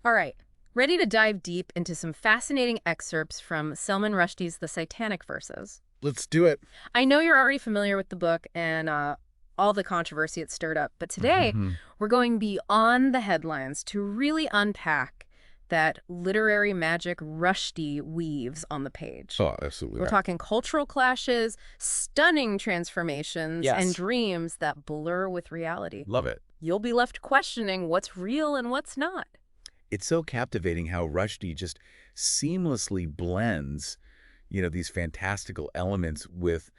All right, ready to dive deep into some fascinating excerpts from Salman Rushdie's The Satanic Verses. Let's do it. I know you're already familiar with the book and all the controversy it stirred up, but today Hmm. we're going beyond the headlines to really unpack that literary magic Rushdie weaves on the page. Oh, absolutely. We're talking cultural clashes, stunning transformations, and Yes. dreams that blur with reality. Love it. You'll be left questioning what's real and what's not. It's so captivating how Rushdie just seamlessly blends, these fantastical elements with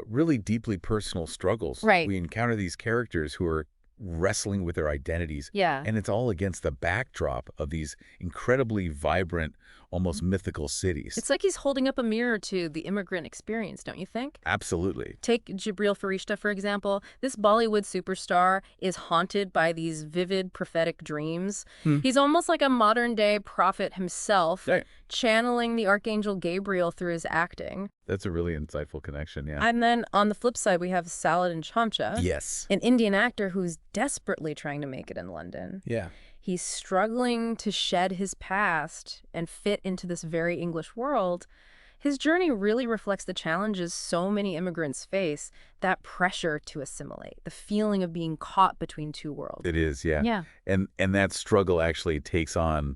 really deeply personal struggles. Right. We encounter these characters who are wrestling with their identities, Yeah. and it's all against the backdrop of these incredibly vibrant, almost mythical cities. It's like he's holding up a mirror to the immigrant experience, don't you think? Absolutely. Take Gibreel Farishta, for example. This Bollywood superstar is haunted by these vivid prophetic dreams. Hmm. He's almost like a modern-day prophet himself, Right. channeling the archangel Gabriel through his acting. That's a really insightful connection, yeah. And then on the flip side, we have Saladin Chamcha, Yes. an Indian actor who's desperately trying to make it in London. Yeah. He's struggling to shed his past and fit into this very English world. His journey really reflects the challenges so many immigrants face, that pressure to assimilate, the feeling of being caught between two worlds. It is, yeah. Yeah. And that struggle actually takes on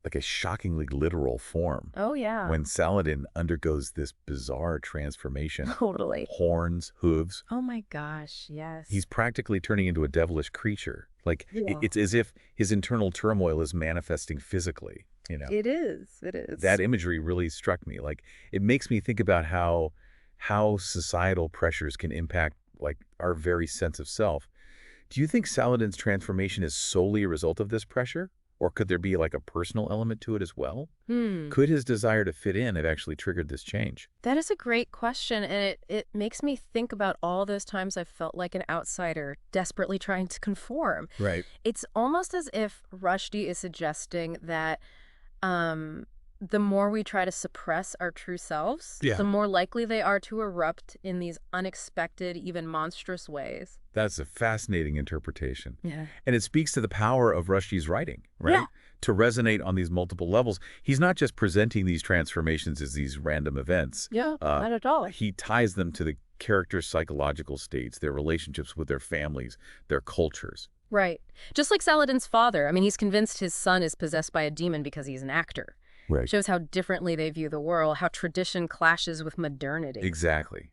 like a shockingly literal form Oh, yeah. when Saladin undergoes this bizarre transformation. Totally. Horns, hooves. Oh, my gosh, yes. He's practically turning into a devilish creature. Like, Yeah. it's as if his internal turmoil is manifesting physically, It is. It is. That imagery really struck me. Like, it makes me think about how societal pressures can impact, like, our very sense of self. Do you think Saladin's transformation is solely a result of this pressure? Or could there be like a personal element to it as well? Could his desire to fit in have actually triggered this change? That is a great question, and it makes me think about all those times I felt like an outsider, desperately trying to conform. Right. It's almost as if Rushdie is suggesting that the more we try to suppress our true selves, Yeah. the more likely they are to erupt in these unexpected, even monstrous ways. That's a fascinating interpretation. Yeah. And it speaks to the power of Rushdie's writing, right? Yeah. To resonate on these multiple levels. He's not just presenting these transformations as these random events. Yeah, not at all. He ties them to the characters' psychological states, their relationships with their families, their cultures. Right. Just like Saladin's father. I mean, he's convinced his son is possessed by a demon because he's an actor. Right. Shows how differently they view the world, how tradition clashes with modernity. Exactly.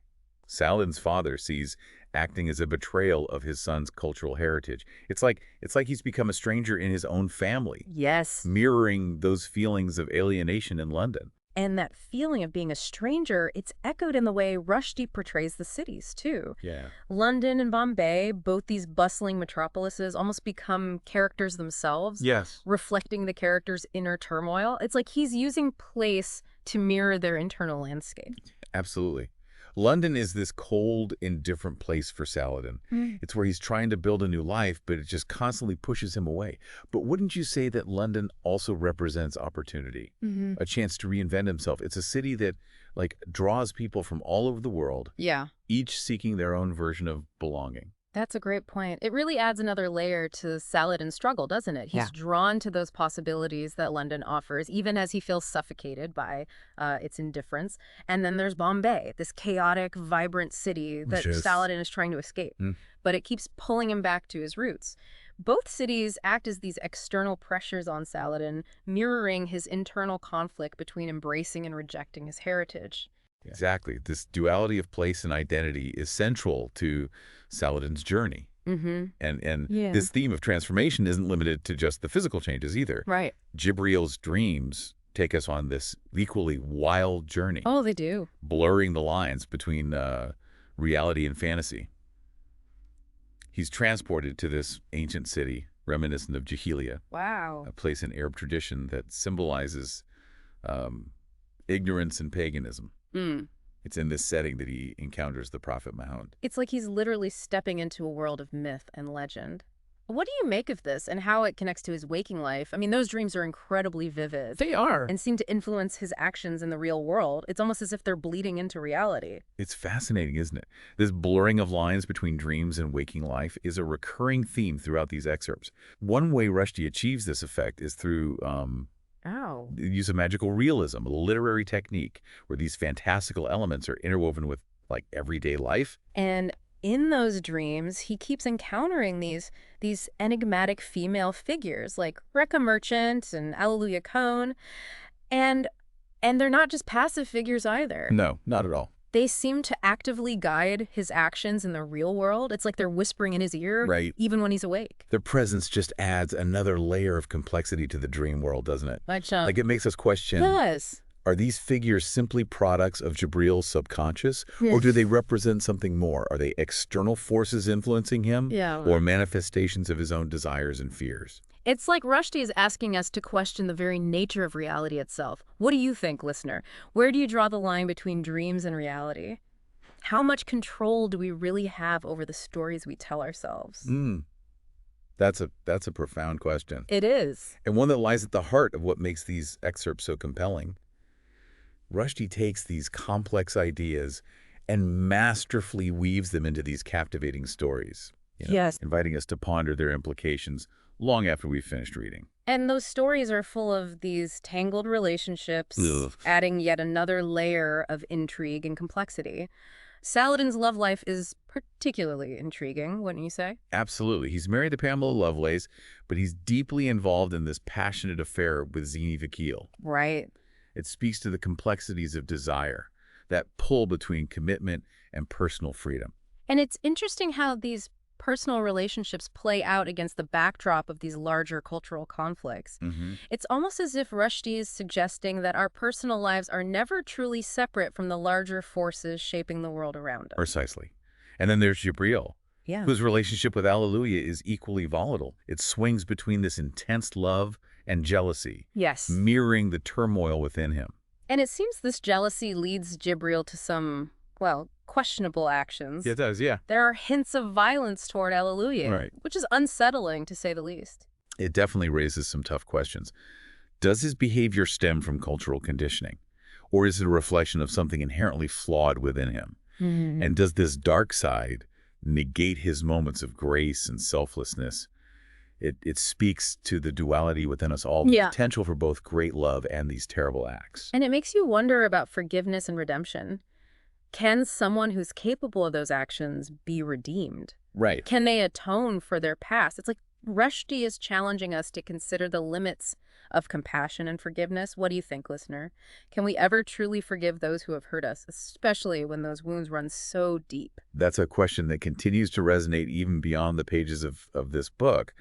Saladin's father sees acting as a betrayal of his son's cultural heritage. It's like he's become a stranger in his own family, Yes. mirroring those feelings of alienation in London. And that feeling of being a stranger, it's echoed in the way Rushdie portrays the cities, too. Yeah. London and Bombay, both these bustling metropolises, almost become characters themselves, Yes. reflecting the characters' inner turmoil. It's like he's using place to mirror their internal landscape. Absolutely. London is this cold, indifferent place for Saladin. It's where he's trying to build a new life, but it just constantly pushes him away. But wouldn't you say that London also represents opportunity, a chance to reinvent himself? It's a city that, like, draws people from all over the world, Yeah. each seeking their own version of belonging. That's a great point. It really adds another layer to Saladin's struggle, doesn't it? He's Yeah. drawn to those possibilities that London offers, even as he feels suffocated by its indifference. And then there's Bombay, this chaotic, vibrant city that Which is- Saladin is trying to escape. Mm. But it keeps pulling him back to his roots. Both cities act as these external pressures on Saladin, mirroring his internal conflict between embracing and rejecting his heritage. Exactly. This duality of place and identity is central to Saladin's journey. Mm-hmm. And Yeah. this theme of transformation isn't limited to just the physical changes either. Right. Gibriel's dreams take us on this equally wild journey, Oh, they do. blurring the lines between reality and fantasy. He's transported to this ancient city, reminiscent of Jahilia, Wow. a place in Arab tradition that symbolizes ignorance and paganism. Mm. It's in this setting that he encounters the Prophet Muhammad. It's like he's literally stepping into a world of myth and legend. What do you make of this and how it connects to his waking life? I mean, those dreams are incredibly vivid They are. and seem to influence his actions in the real world. It's almost as if they're bleeding into reality. It's fascinating, isn't it? This blurring of lines between dreams and waking life is a recurring theme throughout these excerpts. One way Rushdie achieves this effect is through Oh. the use of magical realism, a literary technique where these fantastical elements are interwoven with, like, everyday life. And in those dreams, he keeps encountering these enigmatic female figures like Recca Merchant and Alleluia Cone. And they're not just passive figures either. No, not at all. They seem to actively guide his actions in the real world. It's like they're whispering in his ear, Right. even when he's awake. Their presence just adds another layer of complexity to the dream world, doesn't it? Like, it makes us question, Yes. are these figures simply products of Gibreel's subconscious, or do they represent something more? Are they external forces influencing him, Yeah. or manifestations of his own desires and fears? It's like Rushdie is asking us to question the very nature of reality itself. What do you think, listener? Where do you draw the line between dreams and reality? How much control do we really have over the stories we tell ourselves? That's a profound question, It is. and one that lies at the heart of what makes these excerpts so compelling. Rushdie takes these complex ideas and masterfully weaves them into these captivating stories, Yes. inviting us to ponder their implications long after we've finished reading. And those stories are full of these tangled relationships, Ugh. adding yet another layer of intrigue and complexity. Saladin's love life is particularly intriguing, wouldn't you say? Absolutely. He's married to Pamela Lovelace, but he's deeply involved in this passionate affair with Zini Vakil. Right. It speaks to the complexities of desire, that pull between commitment and personal freedom. And it's interesting how these personal relationships play out against the backdrop of these larger cultural conflicts. It's almost as if Rushdie is suggesting that our personal lives are never truly separate from the larger forces shaping the world around us. Precisely. And then there's Gibreel, Yeah. whose relationship with Alleluia is equally volatile. It swings between this intense love and jealousy, Yes. mirroring the turmoil within him. And it seems this jealousy leads Gibreel to some, well, questionable actions. It does, yeah. There are hints of violence toward Alleluia, Right. which is unsettling, to say the least. It definitely raises some tough questions. Does his behavior stem from cultural conditioning? Or is it a reflection of something inherently flawed within him? And does this dark side negate his moments of grace and selflessness? It speaks to the duality within us all, the Yeah. potential for both great love and these terrible acts. And it makes you wonder about forgiveness and redemption. Can someone who's capable of those actions be redeemed? Right. Can they atone for their past? It's like Rushdie is challenging us to consider the limits of compassion and forgiveness. What do you think, listener? Can we ever truly forgive those who have hurt us, especially when those wounds run so deep? That's a question that continues to resonate even beyond the pages of this book.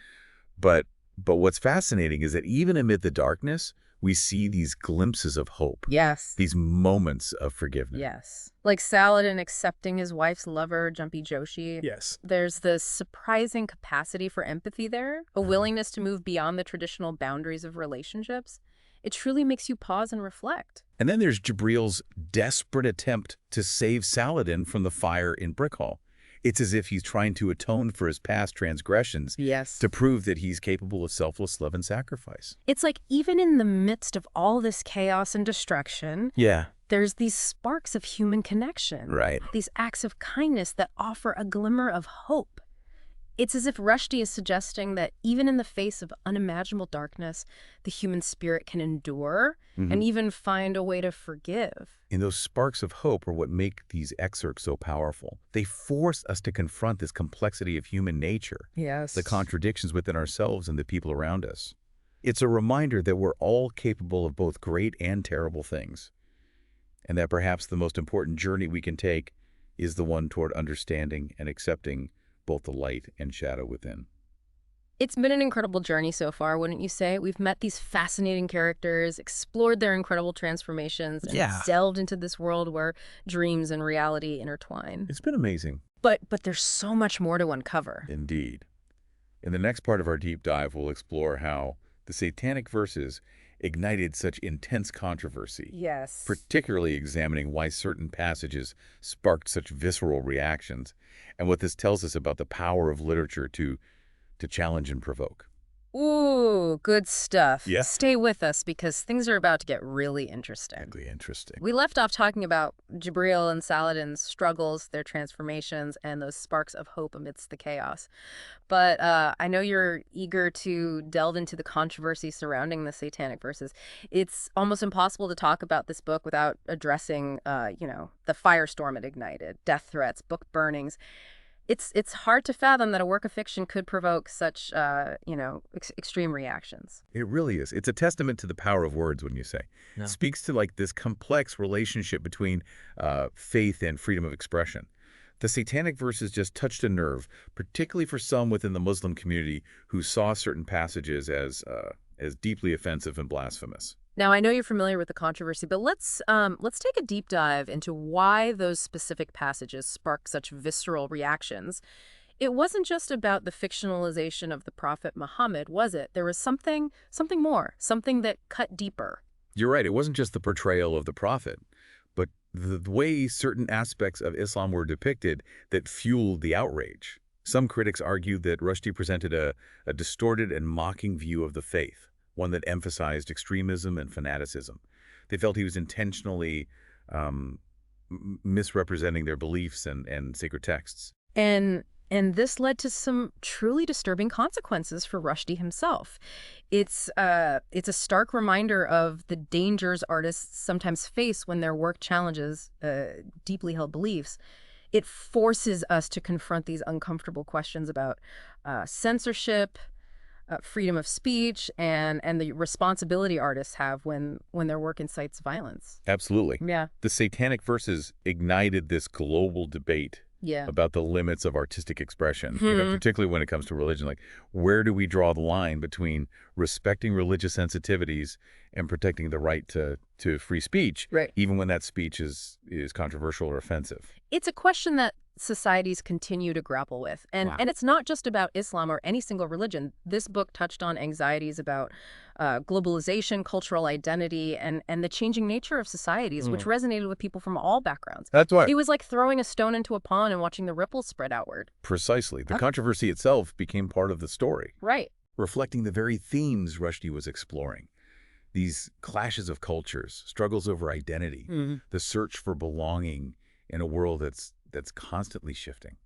But what's fascinating is that even amid the darkness, we see these glimpses of hope. Yes. These moments of forgiveness. Yes. Like Saladin accepting his wife's lover, Jumpy Joshi. Yes. There's this surprising capacity for empathy there, a willingness to move beyond the traditional boundaries of relationships. It truly makes you pause and reflect. And then there's Gibreel's desperate attempt to save Saladin from the fire in Brickhall. It's as if he's trying to atone for his past transgressions Yes. to prove that he's capable of selfless love and sacrifice. It's like even in the midst of all this chaos and destruction, Yeah. there's these sparks of human connection. Right. These acts of kindness that offer a glimmer of hope. It's as if Rushdie is suggesting that even in the face of unimaginable darkness, the human spirit can endure and even find a way to forgive. And those sparks of hope are what make these excerpts so powerful. They force us to confront this complexity of human nature, Yes. the contradictions within ourselves and the people around us. It's a reminder that we're all capable of both great and terrible things, and that perhaps the most important journey we can take is the one toward understanding and accepting both the light and shadow within. It's been an incredible journey so far, wouldn't you say? We've met these fascinating characters, explored their incredible transformations, and delved into this world where dreams and reality intertwine. It's been amazing. But there's so much more to uncover. Indeed. In the next part of our deep dive, we'll explore how the Satanic Verses ignited such intense controversy, Yes. particularly examining why certain passages sparked such visceral reactions, and what this tells us about the power of literature to to challenge and provoke. Ooh, good stuff. Yeah. Stay with us because things are about to get really interesting. Exactly, interesting. We left off talking about Gibreel and Saladin's struggles, their transformations, and those sparks of hope amidst the chaos. But I know you're eager to delve into the controversy surrounding the Satanic Verses. It's almost impossible to talk about this book without addressing, the firestorm it ignited, death threats, book burnings. It's hard to fathom that a work of fiction could provoke such, extreme reactions. It really is. It's a testament to the power of words, wouldn't you say? Yeah. It speaks to like this complex relationship between faith and freedom of expression. The Satanic Verses just touched a nerve, particularly for some within the Muslim community who saw certain passages as deeply offensive and blasphemous. Now, I know you're familiar with the controversy, but let's take a deep dive into why those specific passages sparked such visceral reactions. It wasn't just about the fictionalization of the Prophet Muhammad, was it? There was something more, something that cut deeper. You're right. It wasn't just the portrayal of the prophet, but the way certain aspects of Islam were depicted that fueled the outrage. Some critics argued that Rushdie presented a distorted and mocking view of the faith, one that emphasized extremism and fanaticism. They felt he was intentionally misrepresenting their beliefs and sacred texts. And this led to some truly disturbing consequences for Rushdie himself. It's a stark reminder of the dangers artists sometimes face when their work challenges deeply held beliefs. It forces us to confront these uncomfortable questions about censorship, freedom of speech, and the responsibility artists have when their work incites violence. Absolutely. Yeah. The Satanic Verses ignited this global debate about the limits of artistic expression, particularly when it comes to religion. Like, where do we draw the line between respecting religious sensitivities and protecting the right to free speech, Right. even when that speech is controversial or offensive? It's a question that societies continue to grapple with. And it's not just about Islam or any single religion. This book touched on anxieties about globalization, cultural identity, and the changing nature of societies, which resonated with people from all backgrounds. That's right. It was like throwing a stone into a pond and watching the ripples spread outward. Precisely. The controversy itself became part of the story, Right. reflecting the very themes Rushdie was exploring. These clashes of cultures, struggles over identity, the search for belonging in a world that's constantly shifting.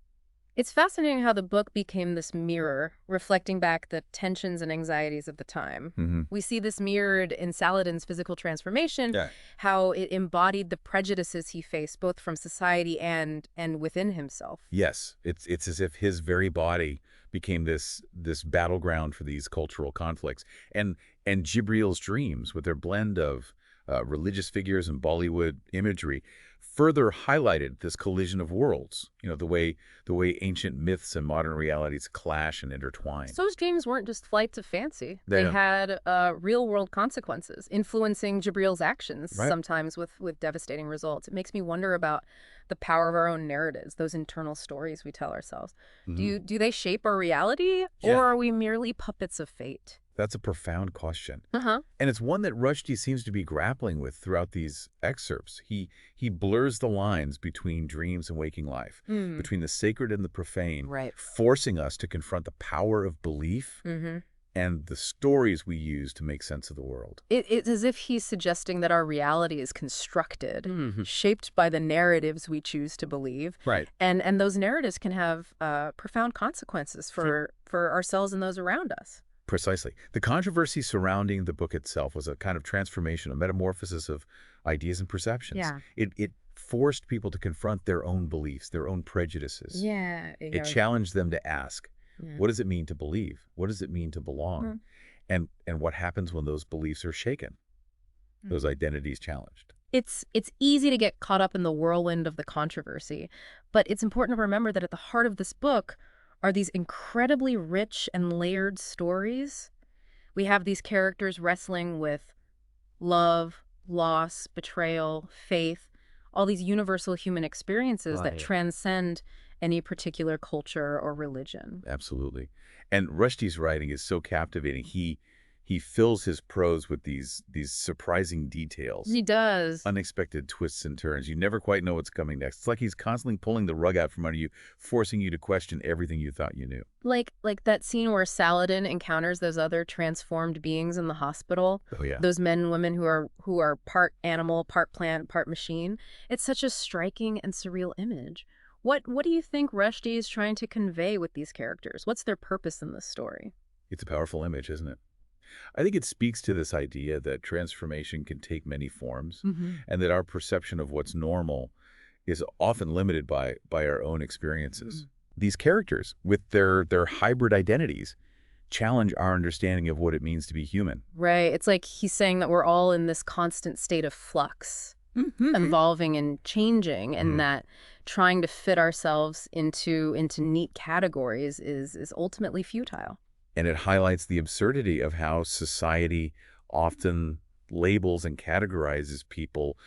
It's fascinating how the book became this mirror, reflecting back the tensions and anxieties of the time. We see this mirrored in Saladin's physical transformation, how it embodied the prejudices he faced, both from society and within himself. Yes, it's as if his very body became this battleground for these cultural conflicts. And Gibreel's dreams, with their blend of religious figures and Bollywood imagery, further highlighted this collision of worlds. The way ancient myths and modern realities clash and intertwine. So those dreams weren't just flights of fancy. They Yeah. had real-world consequences, influencing Gibreel's actions, sometimes with devastating results. It makes me wonder about the power of our own narratives, those internal stories we tell ourselves. Do they shape our reality, or are we merely puppets of fate? That's a profound question. Uh-huh. And it's one that Rushdie seems to be grappling with throughout these excerpts. He blurs the lines between dreams and waking life, between the sacred and the profane, Right. forcing us to confront the power of belief and the stories we use to make sense of the world. It's as if he's suggesting that our reality is constructed, shaped by the narratives we choose to believe. Right. And those narratives can have profound consequences for ourselves and those around us. Precisely. The controversy surrounding the book itself was a kind of transformation, a metamorphosis of ideas and perceptions. Yeah. It forced people to confront their own beliefs, their own prejudices. Yeah. It challenged them to ask, what does it mean to believe? What does it mean to belong? And what happens when those beliefs are shaken, those identities challenged? It's easy to get caught up in the whirlwind of the controversy, but it's important to remember that at the heart of this book are these incredibly rich and layered stories. We have these characters wrestling with love, loss, betrayal, faith, all these universal human experiences that transcend any particular culture or religion. Absolutely. And Rushdie's writing is so captivating. He he fills his prose with these surprising details. He does. Unexpected twists and turns. You never quite know what's coming next. It's like he's constantly pulling the rug out from under you, forcing you to question everything you thought you knew. Like that scene where Saladin encounters those other transformed beings in the hospital. Oh, yeah. Those men and women who are part animal, part plant, part machine. It's such a striking and surreal image. What do you think Rushdie is trying to convey with these characters? What's their purpose in this story? It's a powerful image, isn't it? I think it speaks to this idea that transformation can take many forms, and that our perception of what's normal is often limited by our own experiences. These characters, with their hybrid identities, challenge our understanding of what it means to be human. Right. It's like he's saying that we're all in this constant state of flux, evolving and changing, and that trying to fit ourselves into neat categories is ultimately futile. And it highlights the absurdity of how society often labels and categorizes people,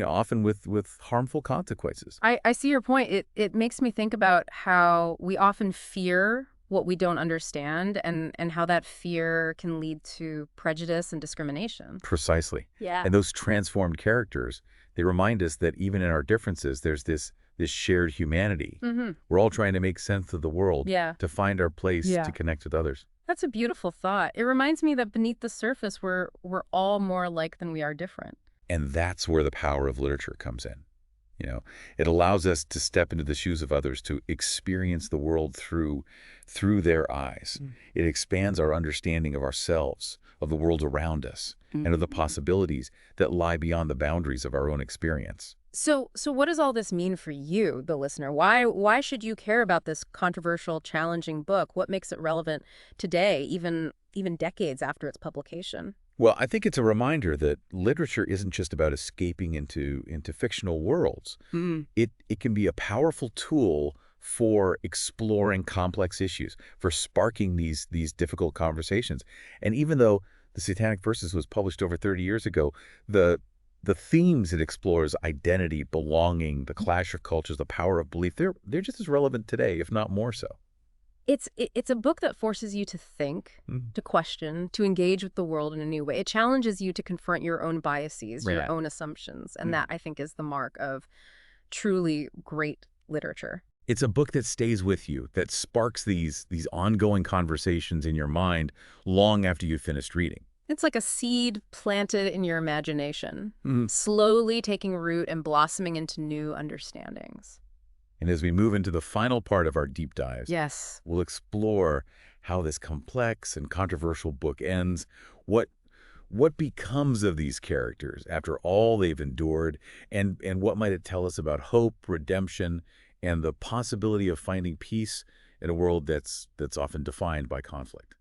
often with harmful consequences. I see your point. It makes me think about how we often fear what we don't understand, and how that fear can lead to prejudice and discrimination. Precisely. Yeah. And those transformed characters, they remind us that even in our differences, there's this shared humanity. We're all trying to make sense of the world, to find our place, to connect with others. That's a beautiful thought. It reminds me that beneath the surface, we're all more alike than we are different. And that's where the power of literature comes in. It allows us to step into the shoes of others, to experience the world through their eyes. It expands our understanding of ourselves, of the world around us, and of the possibilities that lie beyond the boundaries of our own experience. So what does all this mean for you, the listener? Why should you care about this controversial, challenging book? What makes it relevant today, even decades after its publication? Well, I think it's a reminder that literature isn't just about escaping into fictional worlds. It can be a powerful tool for exploring complex issues, for sparking these difficult conversations. And even though the Satanic Verses was published over 30 years ago, the themes it explores, identity, belonging, the clash of cultures, the power of belief, they're just as relevant today, if not more so. It's a book that forces you to think, to question, to engage with the world in a new way. It challenges you to confront your own biases, your own assumptions, and that, I think, is the mark of truly great literature. It's a book that stays with you, that sparks these ongoing conversations in your mind long after you've finished reading. It's like a seed planted in your imagination, slowly taking root and blossoming into new understandings. And as we move into the final part of our deep dives, we'll explore how this complex and controversial book ends, what becomes of these characters after all they've endured, and what might it tell us about hope, redemption, and the possibility of finding peace in a world that's often defined by conflict.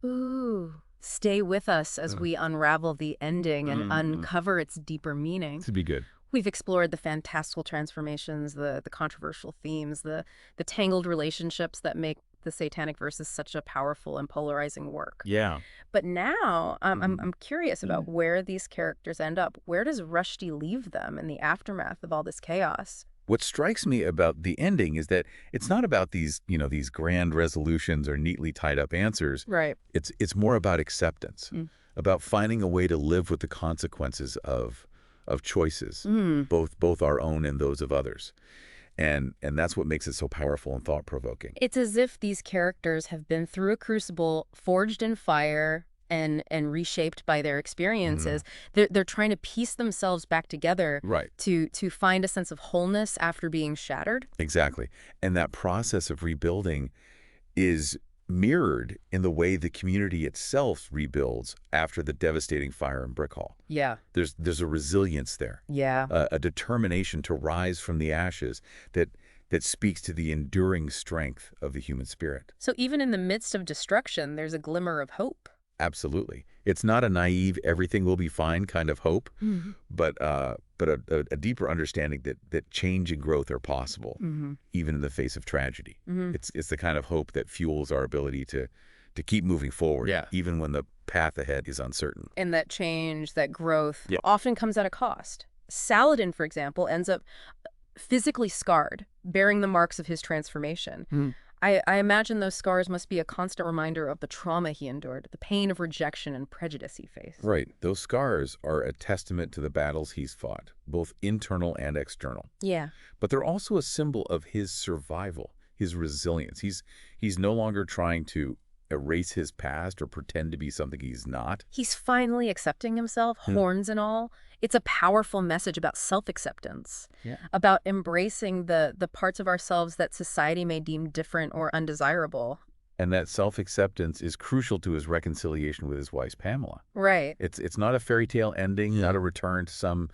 Ooh. Stay with us as we unravel the ending and uncover its deeper meaning. To be good. We've explored the fantastical transformations, the controversial themes, the tangled relationships that make the Satanic Verses such a powerful and polarizing work. Yeah. But now I'm curious about where these characters end up. Where does Rushdie leave them in the aftermath of all this chaos? What strikes me about the ending is that it's not about these grand resolutions or neatly tied up answers. Right. It's more about acceptance, about finding a way to live with the consequences of choices, both our own and those of others. And that's what makes it so powerful and thought-provoking. It's as if these characters have been through a crucible, forged in fire, and reshaped by their experiences. They're trying to piece themselves back together, to find a sense of wholeness after being shattered. Exactly. And that process of rebuilding is mirrored in the way the community itself rebuilds after the devastating fire in Brick Hall. Yeah. There's a resilience there. Yeah. A determination to rise from the ashes that speaks to the enduring strength of the human spirit. So even in the midst of destruction, there's a glimmer of hope. Absolutely. It's not a naive, everything will be fine kind of hope, but a deeper understanding that change and growth are possible, even in the face of tragedy. It's the kind of hope that fuels our ability to keep moving forward, even when the path ahead is uncertain. And that change, that growth, often comes at a cost. Saladin, for example, ends up physically scarred, bearing the marks of his transformation. I imagine those scars must be a constant reminder of the trauma he endured, the pain of rejection and prejudice he faced. Right. Those scars are a testament to the battles he's fought, both internal and external. Yeah. But they're also a symbol of his survival, his resilience. He's no longer trying to erase his past or pretend to be something he's not. He's finally accepting himself, horns and all. It's a powerful message about self-acceptance, Yeah. about embracing the parts of ourselves that society may deem different or undesirable. And that self-acceptance is crucial to his reconciliation with his wife, Pamela. Right. It's not a fairy tale ending, not a return to some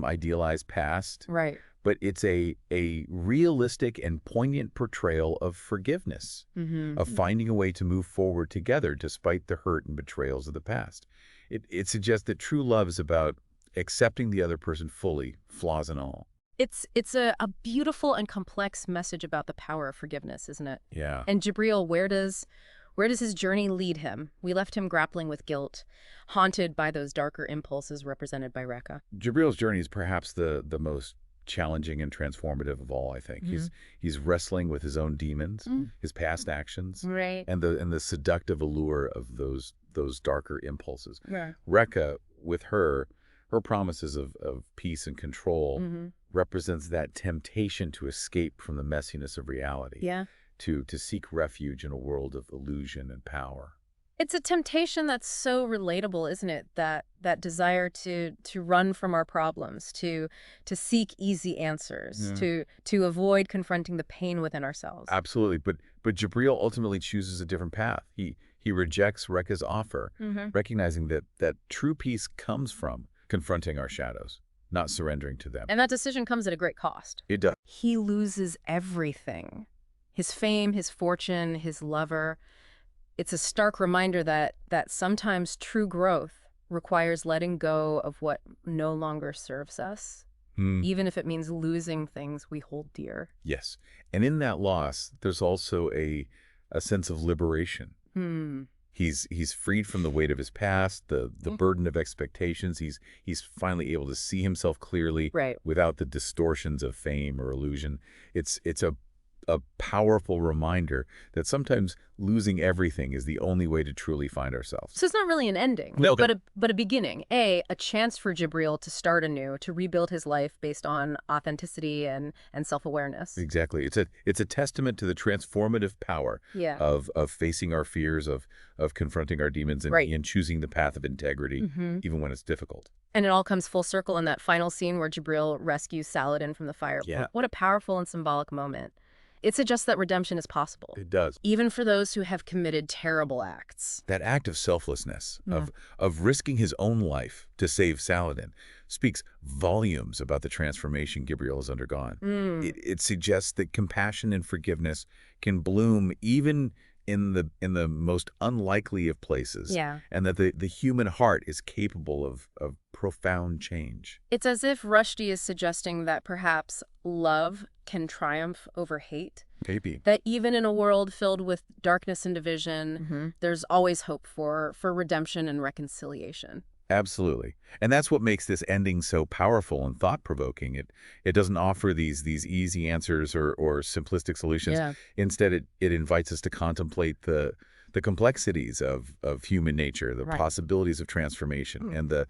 idealized past. Right. But it's a realistic and poignant portrayal of forgiveness, of finding a way to move forward together despite the hurt and betrayals of the past. It suggests that true love is about accepting the other person fully, flaws and all. It's a beautiful and complex message about the power of forgiveness, isn't it? Yeah. And Gibreel, where does his journey lead him? We left him grappling with guilt, haunted by those darker impulses represented by Rekha. Gibreel's journey is perhaps the most challenging and transformative of all, I think. He's wrestling with his own demons, his past actions, Right. and the seductive allure of those darker impulses. Yeah. Rekha, with her promises of peace and control represents that temptation to escape from the messiness of reality, Yeah. to seek refuge in a world of illusion and power. It's a temptation that's so relatable, isn't it? That desire to run from our problems, to seek easy answers, to avoid confronting the pain within ourselves. Absolutely, but Gibreel ultimately chooses a different path. He rejects Rekha's offer, recognizing that true peace comes from confronting our shadows, not surrendering to them. And that decision comes at a great cost. It does. He loses everything. His fame, his fortune, his lover. It's a stark reminder that sometimes true growth requires letting go of what no longer serves us, even if it means losing things we hold dear. Yes. And in that loss, there's also a sense of liberation. He's freed from the weight of his past, the burden of expectations. He's finally able to see himself clearly, Right. without the distortions of fame or illusion. It's a powerful reminder that sometimes losing everything is the only way to truly find ourselves. So it's not really an ending, No, but a beginning. A chance for Gibreel to start anew, to rebuild his life based on authenticity and self-awareness. Exactly. It's a testament to the transformative power Yeah. of facing our fears, of confronting our demons, and, Right. and choosing the path of integrity, even when it's difficult. And it all comes full circle in that final scene where Gibreel rescues Saladin from the fire. Yeah. What a powerful and symbolic moment. It suggests that redemption is possible, It does. even for those who have committed terrible acts. That act of selflessness, of risking his own life to save Saladin, speaks volumes about the transformation Gibreel has undergone. It suggests that compassion and forgiveness can bloom even in the most unlikely of places, Yeah. and that the human heart is capable of profound change. It's as if Rushdie is suggesting that perhaps love can triumph over hate. Maybe. That even in a world filled with darkness and division, there's always hope for redemption and reconciliation. Absolutely. And that's what makes this ending so powerful and thought-provoking. It doesn't offer these easy answers or simplistic solutions. Yeah. Instead, it invites us to contemplate the complexities of human nature, the Right. possibilities of transformation, and the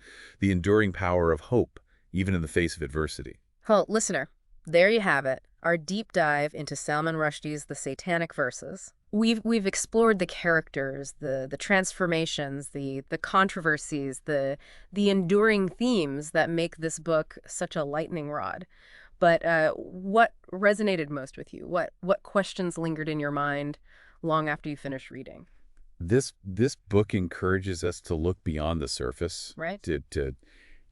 enduring power of hope, even in the face of adversity. Well, listener, there you have it. Our deep dive into Salman Rushdie's The Satanic Verses. We've explored the characters, the transformations, the controversies, the enduring themes that make this book such a lightning rod. But what resonated most with you? What questions lingered in your mind long after you finished reading? This book encourages us to look beyond the surface, Right. to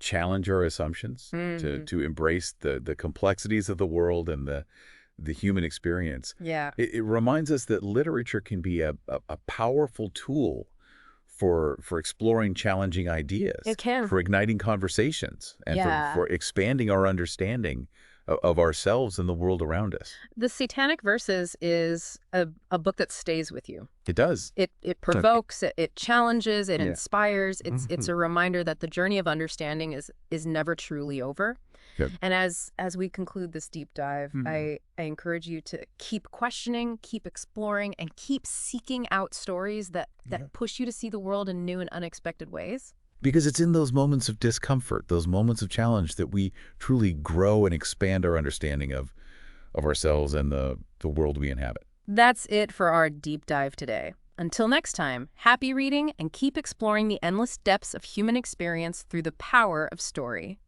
challenge our assumptions, to embrace the complexities of the world and the human experience. Yeah. It reminds us that literature can be a powerful tool for exploring challenging ideas. It can. For igniting conversations, and Yeah. for expanding our understanding of ourselves and the world around us. The Satanic Verses is a book that stays with you. It does. It provokes, it challenges, it Yeah. inspires. It's a reminder that the journey of understanding is never truly over. Good. And as we conclude this deep dive, I encourage you to keep questioning, keep exploring, and keep seeking out stories that push you to see the world in new and unexpected ways. Because it's in those moments of discomfort, those moments of challenge, that we truly grow and expand our understanding of ourselves and the world we inhabit. That's it for our deep dive today. Until next time, happy reading and keep exploring the endless depths of human experience through the power of story.